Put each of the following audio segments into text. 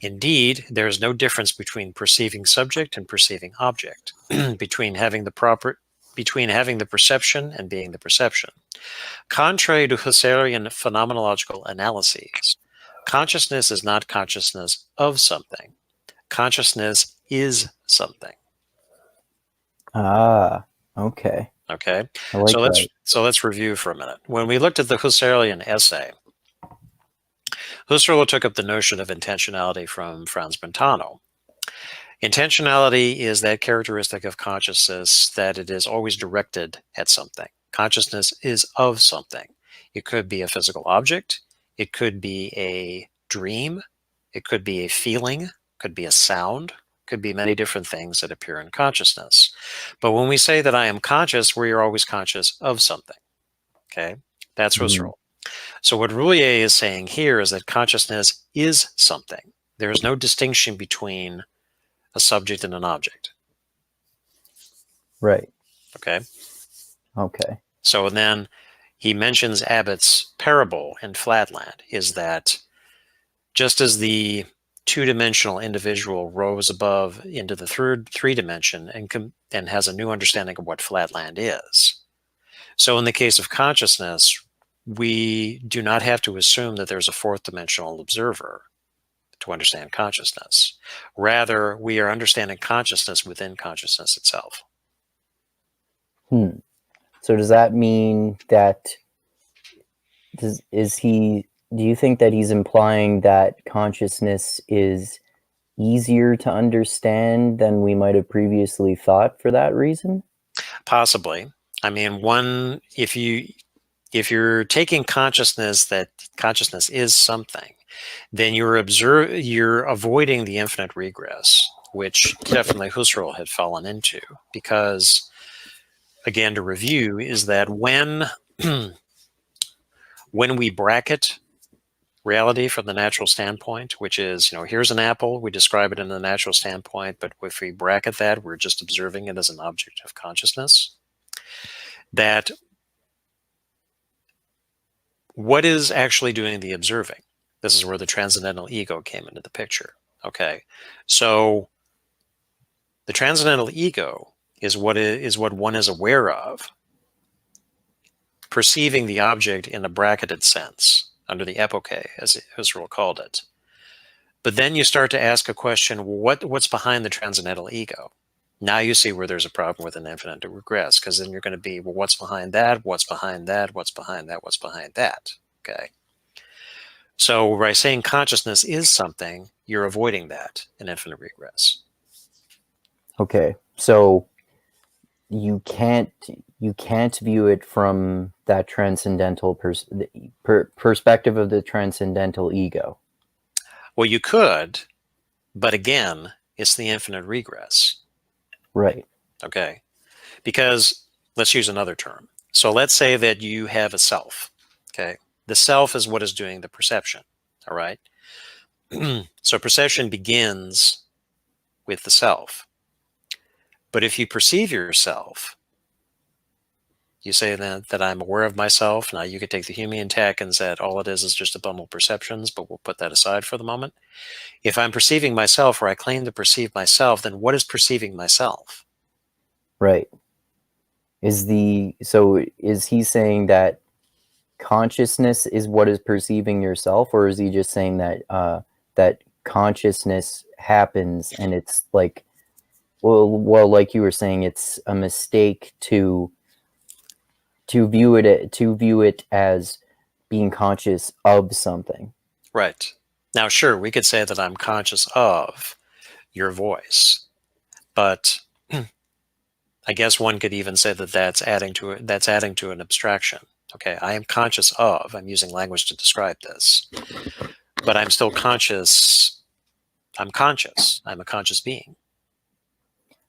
Indeed, there is no difference between perceiving subject and perceiving object, between having the perception and being the perception. Contrary to Husserlian phenomenological analyses, consciousness is not consciousness of something. Consciousness is something. Ah, okay. Okay, I like that. So let's review for a minute. When we looked at the Husserlian essay, Husserl took up the notion of intentionality from Franz Brentano. Intentionality is that characteristic of consciousness that it is always directed at something. Consciousness is of something. It could be a physical object. It could be a dream. It could be a feeling. It could be a sound. It could be many different things that appear in consciousness. But when we say that I am conscious, we are always conscious of something. Okay? That's Husserl. So what Ruyer is saying here is that consciousness is something. There is no distinction between a subject and an object. Right. Okay? Okay. So then he mentions Abbott's parable in Flatland, is that just as the two-dimensional individual rose above into the three dimension and has a new understanding of what Flatland is. So in the case of consciousness, we do not have to assume that there's a fourth dimensional observer to understand consciousness. Rather, we are understanding consciousness within consciousness itself. So does that mean that do you think that he's implying that consciousness is easier to understand than we might have previously thought for that reason? Possibly. I mean, if you're taking consciousness that consciousness is something, then you're avoiding the infinite regress, which definitely Husserl had fallen into, because, again, to review, is that when we bracket reality from the natural standpoint, which is, here's an apple, we describe it in the natural standpoint, but if we bracket that, we're just observing it as an object of consciousness, that what is actually doing the observing? This is where the transcendental ego came into the picture. Okay, so the transcendental ego is what one is aware of, perceiving the object in a bracketed sense, under the epoche, as Husserl called it. But then you start to ask a question, what's behind the transcendental ego? Now you see where there's a problem with an infinite regress, because then you're going to be, well, what's behind that? What's behind that? What's behind that? What's behind that? Okay. So by saying consciousness is something, you're avoiding that in infinite regress. Okay. So you can't view it from that transcendental perspective of the transcendental ego. Well, you could, but again, it's the infinite regress. Right. Okay. Because let's use another term. So let's say that you have a self. Okay. The self is what is doing the perception. All right. So perception begins with the self. But if you perceive yourself, you say that I'm aware of myself. Now you could take the Humean tack and say all it is just a bundle of perceptions, but we'll put that aside for the moment. If I'm perceiving myself, or I claim to perceive myself, then what is perceiving myself? Right. Is he saying that consciousness is what is perceiving yourself, or is he just saying that that consciousness happens and it's like, well, like you were saying, it's a mistake to view it as being conscious of something? Right. Now, sure, we could say that I'm conscious of your voice, but I guess one could even say that that's adding to an abstraction. Okay, I am conscious of, I'm using language to describe this, but I'm still conscious. I'm conscious. I'm a conscious being.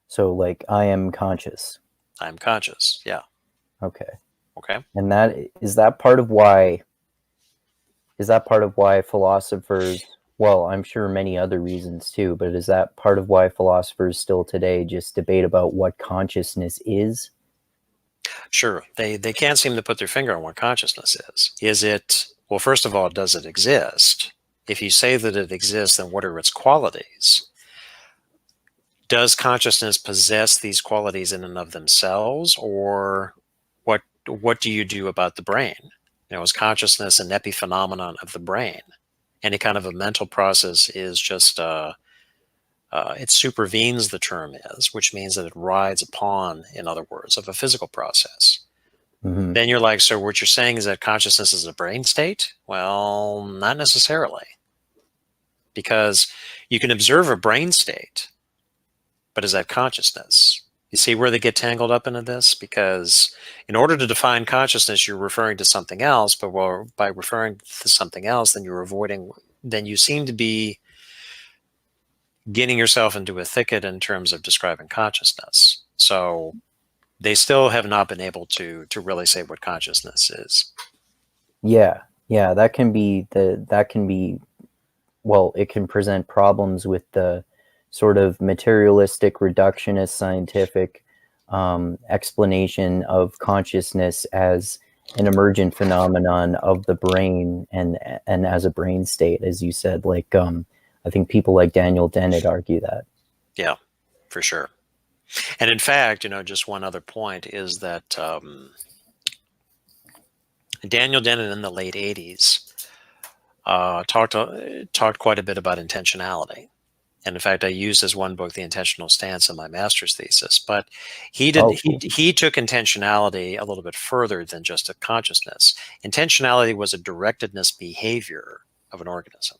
So like, I am conscious. I'm conscious. Yeah. Okay. Okay. And is that part of why philosophers, well, I'm sure many other reasons too, but is that part of why philosophers still today just debate about what consciousness is? Sure. They can't seem to put their finger on what consciousness is. Is it, well, first of all, does it exist? If you say that it exists, then what are its qualities? Does consciousness possess these qualities in and of themselves, or what do you do about the brain? Is consciousness an epiphenomenon of the brain? Any kind of a mental process is just it supervenes, the term is, which means that it rides upon, in other words, of a physical process. Mm-hmm. Then you're like, so what you're saying is that consciousness is a brain state? Well, not necessarily, because you can observe a brain state, but is that consciousness? You see where they get tangled up into this? Because in order to define consciousness, you're referring to something else, but by referring to something else, then you seem to be getting yourself into a thicket in terms of describing consciousness. So they still have not been able to really say what consciousness is. Yeah, that can be well, it can present problems with the sort of materialistic, reductionist, scientific explanation of consciousness as an emergent phenomenon of the brain and as a brain state, as you said. Like, I think people like Daniel Dennett argue that. Yeah, for sure. And in fact, just one other point is that Daniel Dennett in the late 80s talked quite a bit about intentionality. And in fact, I used as one book The Intentional Stance in my master's thesis. But he Oh, cool. he took intentionality a little bit further than just a consciousness. Intentionality was a directedness behavior of an organism.